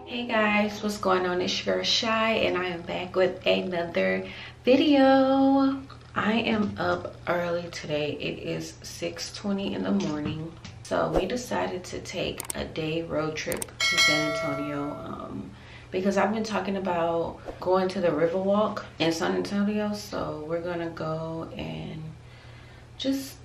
Hey guys, what's going on? It's your girl Shy and I am back with another video. I am up early today. It is 6:20 in the morning. So we decided to take a day road trip to San Antonio because I've been talking about going to the Riverwalk in San Antonio. So we're gonna go and just,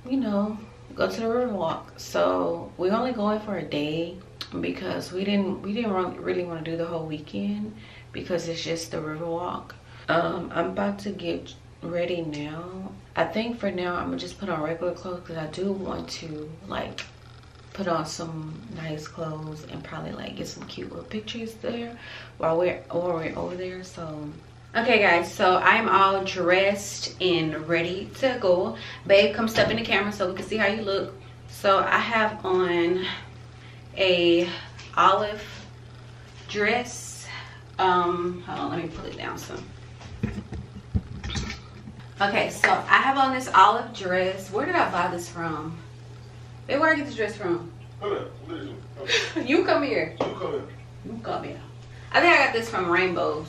you know, go to the Riverwalk. So we're only going for a day because we didn't really want to do the whole weekend because it's just the Riverwalk. I'm about to get ready now. I think for now I'm gonna just put on regular clothes because I do want to like put on some nice clothes and probably like get some cute little pictures there while we're over there. So okay guys, so I'm all dressed and ready to go. Babe, come step in the camera so we can see how you look. So I have on a olive dress. Hold on, let me pull it down some. Okay, so I have on this olive dress. Where did I buy this from? Babe, where did I get this dress from? You come here. You come here. I think I got this from Rainbows.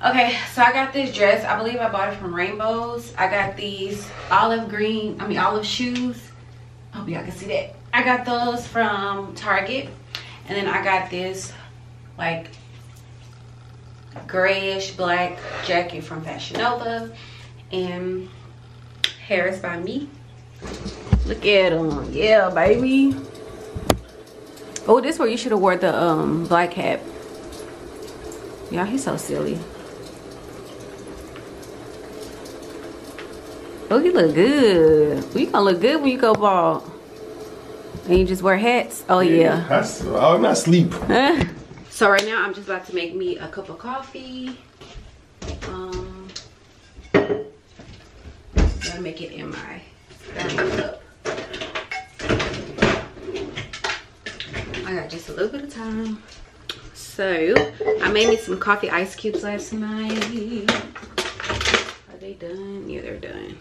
Okay, so I got this dress. I believe I bought it from Rainbows. I got these olive shoes. I hope y'all can see that. I got those from Target. And then I got this like grayish black jacket from Fashion Nova. And hair is by me. Look at them. Yeah, baby. Oh, this is where you should have wore the black hat. Y'all, he's so silly. Oh, he look good. Well, you gonna look good when you go bald. And you just wear hats? Oh yeah. I'm not asleep. So right now I'm just about to make me a cup of coffee. Gotta make it in my cup. I got just a little bit of time. So I made me some coffee ice cubes last night. Are they done? Yeah, they're done.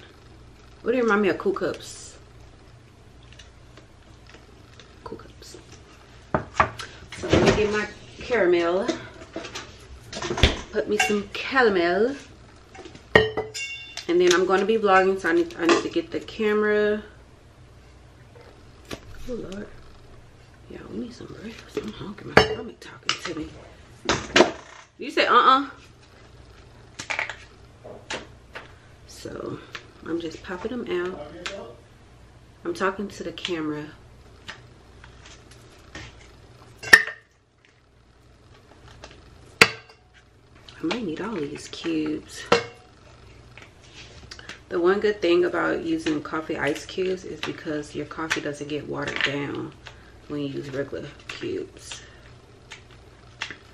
What do you remind me of? Cool cups. Cool cups. So let me get my caramel. Put me some caramel. And then I'm going to be vlogging, so I need to get the camera. Oh Lord. Yeah, we need some breakfast. I'm hungry. My stomach talking to me. You say So I'm just popping them out. I'm talking to the camera. I might need all these cubes. The one good thing about using coffee ice cubes is because your coffee doesn't get watered down when you use regular cubes.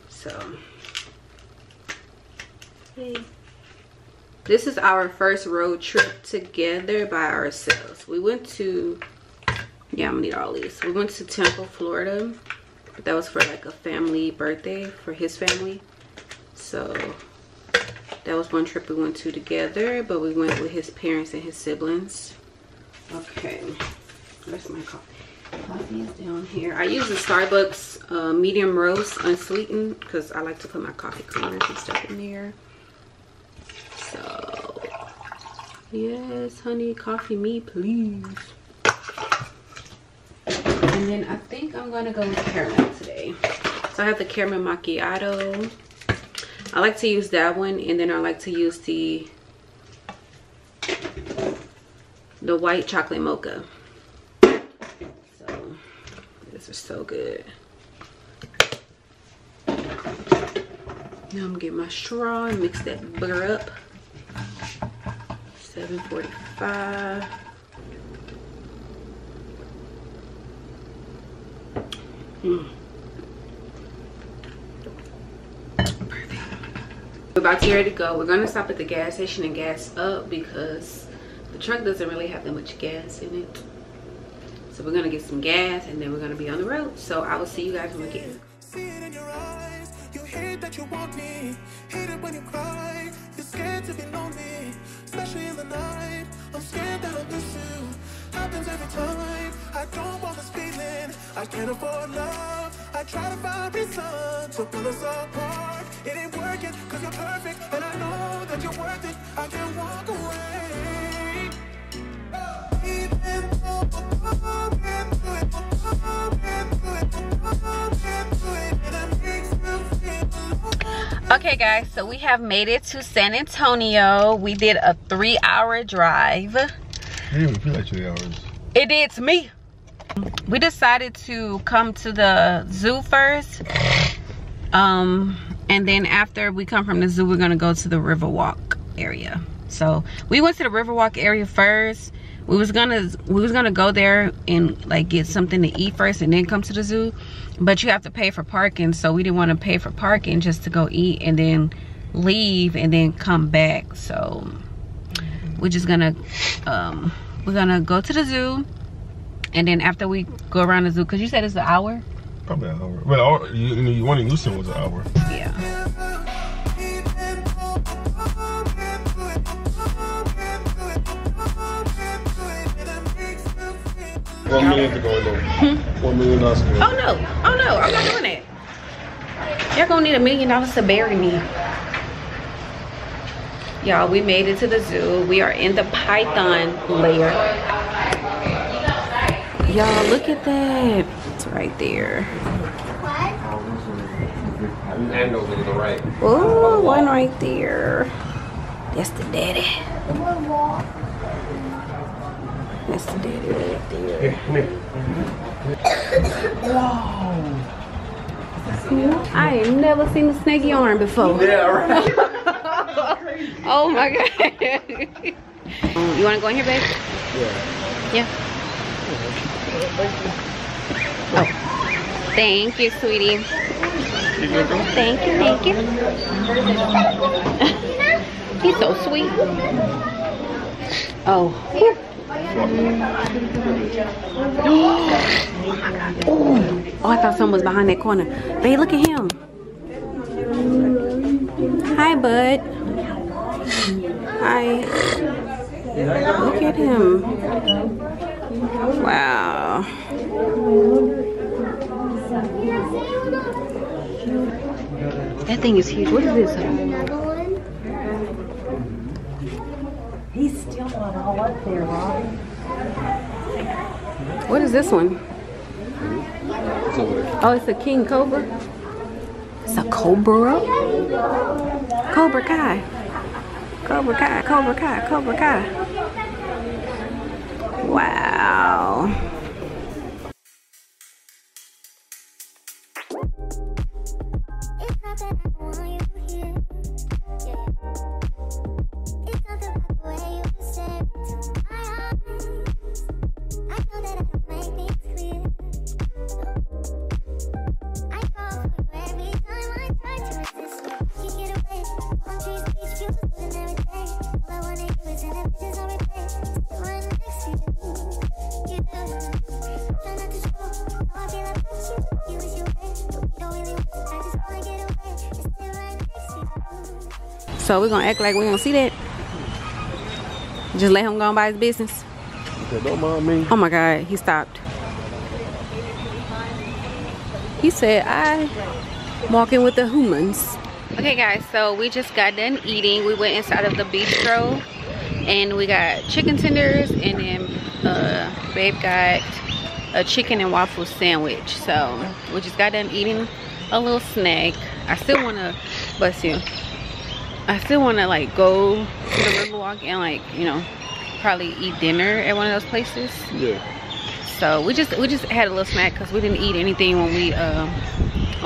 So, hey. This is our first road trip together by ourselves. We went to, yeah, I'm gonna need all these. We went to Temple, Florida, but that was for like a family birthday for his family. So that was one trip we went to together, but we went with his parents and his siblings. Okay, where's my coffee? Coffee is down here. I use the Starbucks medium roast unsweetened because I like to put my coffee creamers and stuff in there. So, yes, honey, coffee me, please. And then I think I'm gonna go with caramel today. So I have the caramel macchiato. I like to use that one, and then I like to use the white chocolate mocha. So this is so good. Now I'm gonna get my straw and mix that booger up. 7:45. We're about to get ready to go. We're gonna stop at the gas station and gas up because the truck doesn't really have that much gas in it. So we're gonna get some gas and then we're gonna be on the road. So I will see you guys when we get in. See it in your eyes. You hate that you want me. Hate it when you cry. You're scared to be lonely, especially in the night. I'm scared that every time. I don't want this feeling. I can't afford love. I try to find reason to pull us apart. It ain't working cause you're perfect, and I know that you're worth it. I can't walk away. Even though I've been through it, and it makes me feel alone. Okay guys, so we have made it to San Antonio. We did a 3-hour drive. It didn't even feel like 3 hours. It did to me. We decided to come to the zoo first. And then after we come from the zoo, we're gonna go to the Riverwalk area. So we went to the Riverwalk area first. We was gonna go there and like get something to eat first and then come to the zoo. But you have to pay for parking, so we didn't want to pay for parking just to go eat and then leave and then come back. So we're just gonna we're gonna go to the zoo, and then after we go around the zoo, because you said it's an hour. Probably an hour. Well, you one in Houston was an hour. Yeah. 1 million to go in there. 1 million dollars. Oh no, I'm not doing it. You're gonna need $1 million to bury me. Y'all, we made it to the zoo. We are in the python lair. Y'all, look at that. It's right there. And over to the right. Oh, one right there. That's the daddy. That's the daddy right there. Whoa. I ain't never seen a snake yarn before. Yeah, right. Oh my god. You wanna go in here, babe? Yeah. Oh. Thank you, sweetie. Thank you. He's so sweet. Oh. Oh my god. Oh, I thought someone was behind that corner. Babe, look at him. Hi, bud. Hi. Look at him. Wow. That thing is huge. What is this? He's still not all up there, Robbie. What is this one? Oh, it's a king cobra. It's a cobra. Cobra Kai. Cobra Kai. Cobra Kai. Cobra Kai. Wow. So we're gonna act like we don't see that. Just let him go on by his business. Don't mind me. Oh my god, he stopped. He said, I'm walking with the humans. Okay guys, so we just got done eating. We went inside of the bistro and we got chicken tenders, and then babe got a chicken and waffle sandwich. So we just got done eating a little snack. I still wanna, bless you, I still wanna like go to the Riverwalk and like, you know, probably eat dinner at one of those places. Yeah. So we just had a little snack because we didn't eat anything when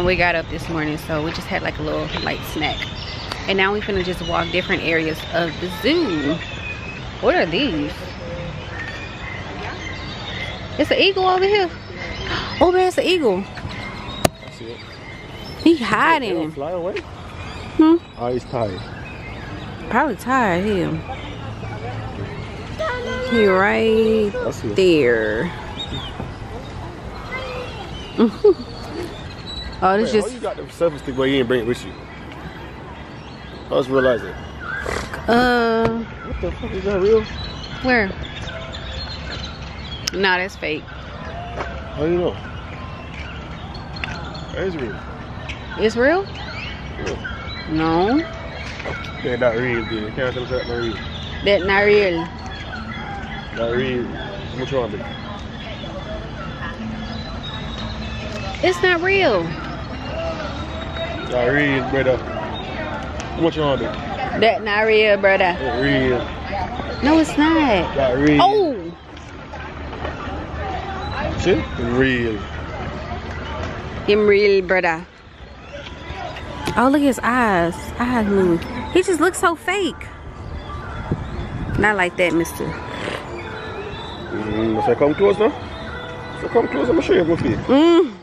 we got up this morning. So we just had like a little light snack. And now we finna just walk different areas of the zoo. What are these? It's an eagle over here. Oh, there's an eagle. I see it. He hiding. Fly away? Hmm? Oh, he's tired. Probably tired him. He right there. Oh, this just. Why you got the selfie stick, but you didn't bring it with you? I just realized it. What the fuck is that real? Where? Nah, that's fake. How do you know? That's real. It's real? Yeah. No. They're not real, dude. You can't tell us that's not real. That's not real. Not real. How much you want, babe? It's not real. Not real, brother. How much you want, babe? That not real, brother. Not real. No, it's not. Not real. Oh! See? Real. Him real, brother. Oh, look at his eyes. Eyes move. He just looks so fake. Not like that, mister. If I come close now? If I come close, I'm going to show you my face.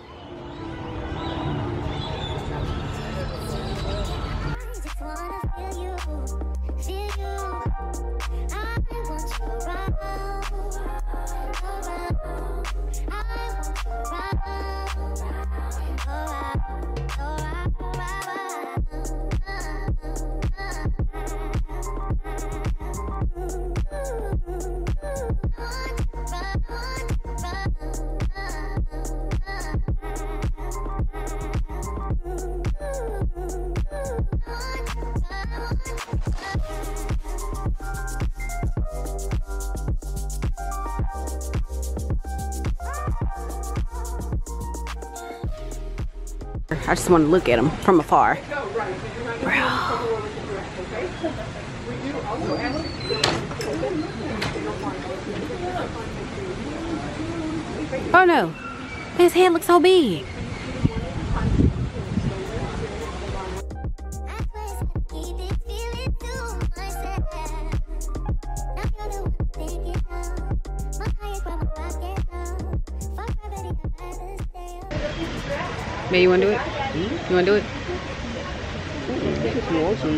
I just want to look at him from afar. Oh no, his head looks so big. Babe, you wanna do it? You wanna do it?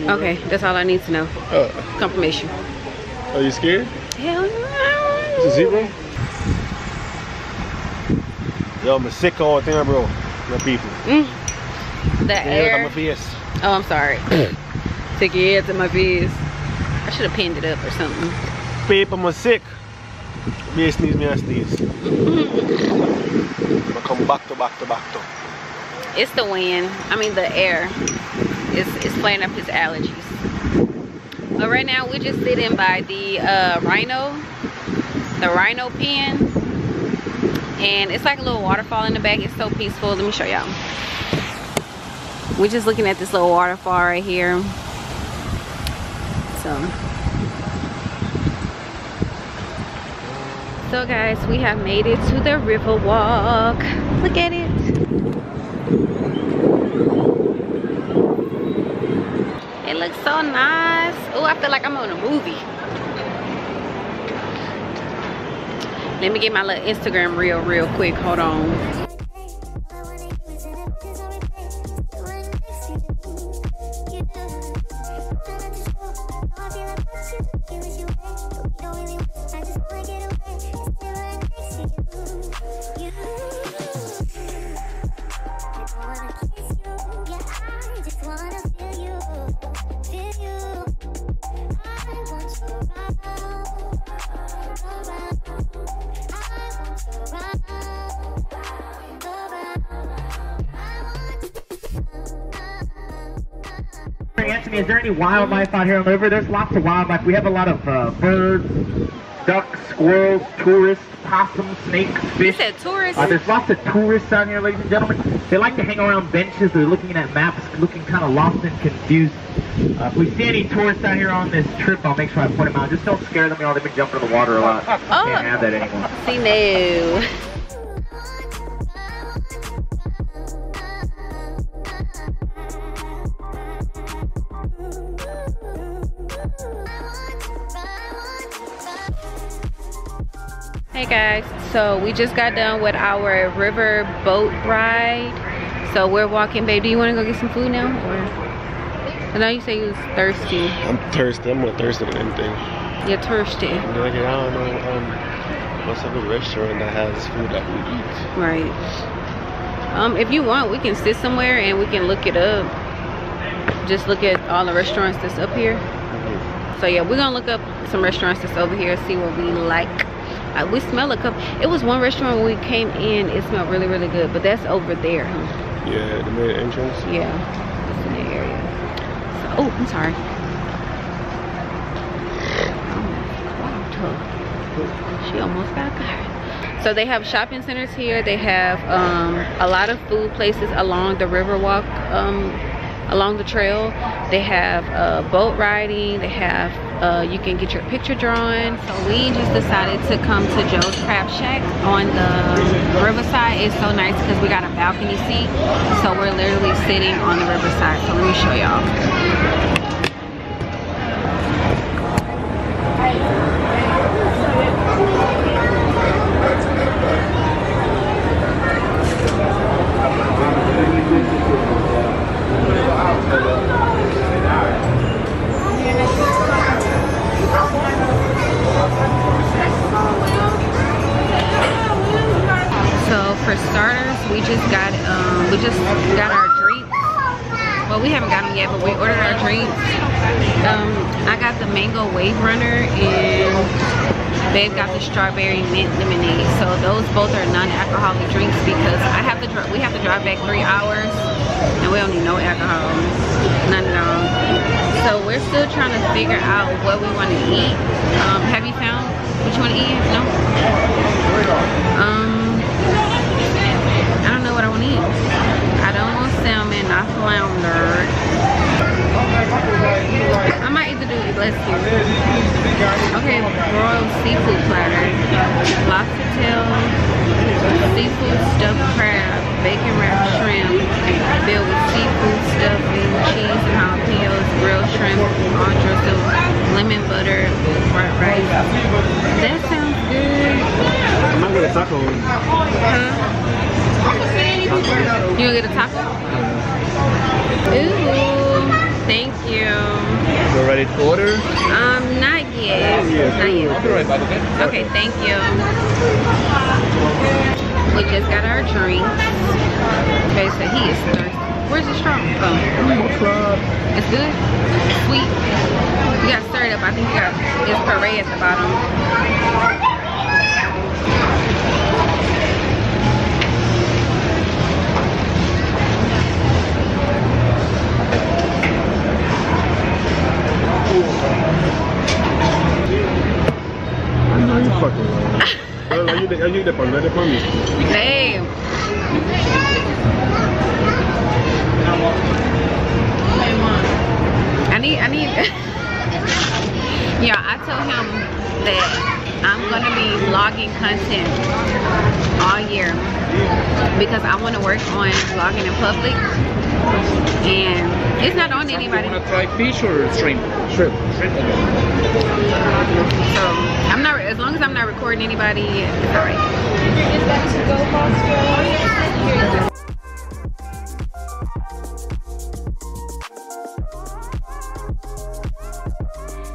Okay, that's all I need to know. Confirmation. Are you scared? Hell no. It's a zebra? Yo, I'm sick all the time, bro. My people. The air. My face. Oh, I'm sorry. Stick your head to my face. I should have pinned it up or something. People, I'm sick. Me sneeze, me I sneeze. I come back to. It's the wind. I mean the air. It's playing up his allergies. But right now we're just sitting by the rhino pen. And it's like a little waterfall in the back. It's so peaceful. Let me show y'all. We're just looking at this little waterfall right here. So guys, we have made it to the river walk. Look at it. It looks so nice. Oh, I feel like I'm on a movie. Let me get my little Instagram reel real quick. Hold on. Anthony, is there any wildlife out here on the river? There's lots of wildlife. We have a lot of birds, ducks, squirrels, tourists, possums, snakes, fish. You said tourists? There's lots of tourists out here, ladies and gentlemen. They like to hang around benches. They're looking at maps, looking kind of lost and confused. If we see any tourists out here on this trip, I'll make sure I point them out. Just don't scare them. You know, they've been jumping in the water a lot. Can't have that anymore. See, no. Hey guys, so we just got done with our river boat ride. So we're walking. Babe, do you want to go get some food now? Or I know you say you was thirsty. I'm thirsty. I'm more thirsty than anything. You're thirsty. I don't know what's a good restaurant that has food that we eat. Right. If you want, we can sit somewhere and we can look it up. Just look at all the restaurants that's up here. So yeah, we're gonna look up some restaurants that's over here, see what we like. we smell a couple. It was one restaurant when we came in, it smelled really, really good, but that's over there, huh? Yeah, the main entrance. Yeah, it's in that area. So, oh, I'm sorry. She almost got caught. So they have shopping centers here. They have a lot of food places along the river walk, along the trail. They have boat riding. They have you can get your picture drawn. So we just decided to come to Joe's Crab Shack on the riverside. It's so nice because we got a balcony seat, so we're literally sitting on the riverside. So let me show y'all. For starters, we just got our drinks. Well, we haven't got them yet, but we ordered our drinks. I got the mango wave runner and Babe got the strawberry mint lemonade. So those both are non-alcoholic drinks because we have to drive back 3 hours and we don't need no alcohol, none at all. So we're still trying to figure out what we want to eat. Have you found what you want to eat? No. I don't know what I want to eat. I don't want salmon, not flounder. I might either do, let's see. Okay, broiled seafood platter. Lobster tail, seafood stuffed crab, bacon wrapped shrimp, filled with seafood stuffing, cheese and jalapenos, grilled shrimp, entree, lemon butter, fried rice. That sounds good. I'm not gonna taco. Huh? You gonna get a taco? Ooh, thank you. So ready to order? Not yet. Not yet. I'll be right back, okay? Okay, thank you. We just got our drinks. Okay, so he is thirsty. Where's the straw? Oh. It's good? Sweet? You gotta stir it up. I think it's puree at the bottom. I know you fucking lying. Are you the palmera for me? Babe. I need yeah, I told him that I'm gonna be vlogging content all year because I want to work on vlogging in public, and it's not on anybody. You want to try fish or shrimp? Shrimp. So I'm not, as long as I'm not recording anybody, it's all right.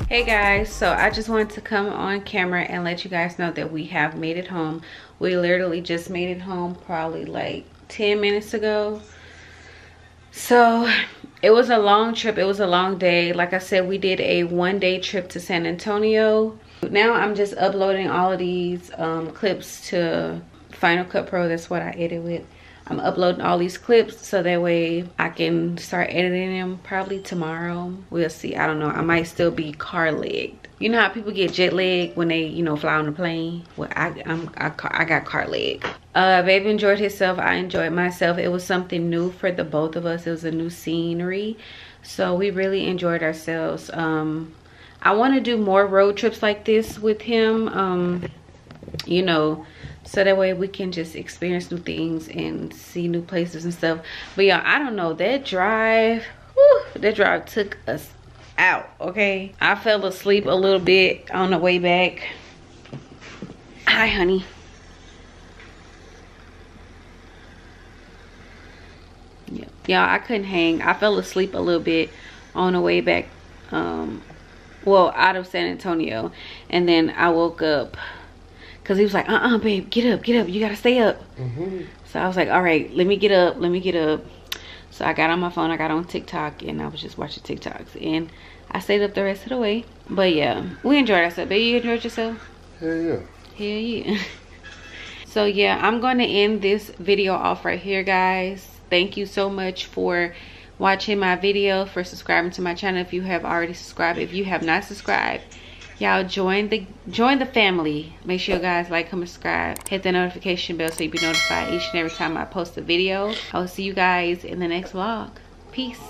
Hey guys, so I just wanted to come on camera and let you guys know that we have made it home. We literally just made it home probably like 10 minutes ago. So it was a long trip, it was a long day. Like I said, we did a one-day trip to San Antonio. Now I'm just uploading all of these clips to Final Cut Pro. That's what I edit with. I'm uploading all these clips so that way I can start editing them probably tomorrow. We'll see. I don't know. I might still be car-legged. You know how people get jet lag when they, you know, fly on the plane? Well, I got car leg. Baby enjoyed himself. I enjoyed myself. It was something new for the both of us. It was a new scenery. So we really enjoyed ourselves. I want to do more road trips like this with him. You know, so that way we can just experience new things and see new places and stuff. But yeah, I don't know, that drive, that drive took us out. Okay, I fell asleep a little bit on the way back. Hi honey. Yeah, I couldn't hang. I fell asleep a little bit on the way back, well, out of San Antonio, and then I woke up because he was like, babe, get up, you gotta stay up. So I was like, all right, let me get up. So I got on my phone, I got on TikTok, and I was just watching TikToks, and I stayed up the rest of the way. But yeah, we enjoyed ourselves. Baby, you enjoyed yourself? Hell Hell yeah. So yeah, I'm going to end this video off right here, guys. Thank you so much for watching my video, for subscribing to my channel if you have already subscribed. If you have not subscribed, y'all join the family. Make sure you guys like, comment, subscribe, hit the notification bell so you be notified each and every time I post a video. I will see you guys in the next vlog. Peace.